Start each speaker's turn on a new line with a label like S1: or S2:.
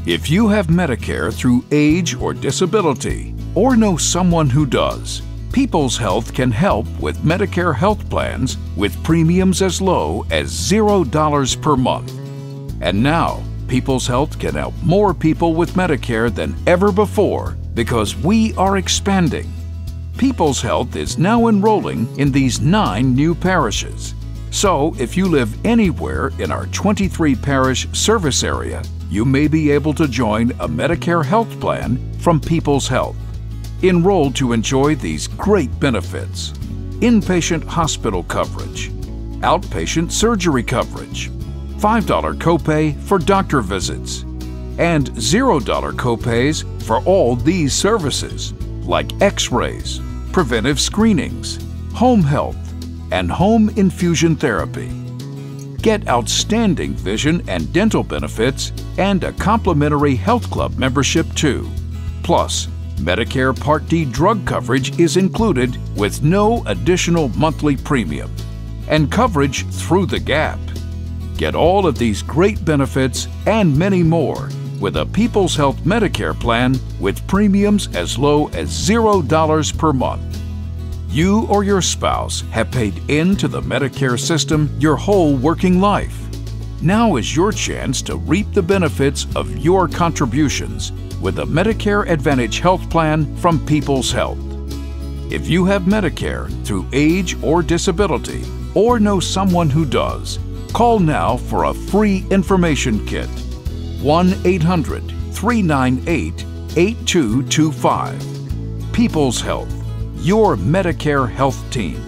S1: If you have Medicare through age or disability, or know someone who does, People's Health can help with Medicare health plans with premiums as low as $0 per month. And now, People's Health can help more people with Medicare than ever before because we are expanding. People's Health is now enrolling in these 9 new parishes. So, if you live anywhere in our 23-parish service area, you may be able to join a Medicare health plan from People's Health. Enroll to enjoy these great benefits: inpatient hospital coverage, outpatient surgery coverage, $5 copay for doctor visits, and $0 copays for all these services like X-rays, preventive screenings, home health, and home infusion therapy. Get outstanding vision and dental benefits and a complimentary health club membership too. Plus, Medicare Part D drug coverage is included with no additional monthly premium and coverage through the gap. Get all of these great benefits and many more with a People's Health Medicare plan with premiums as low as $0 per month. You or your spouse have paid into the Medicare system your whole working life. Now is your chance to reap the benefits of your contributions with a Medicare Advantage health plan from People's Health. If you have Medicare through age or disability, or know someone who does, call now for a free information kit. 1-800-398-8225. People's Health, your Medicare health team.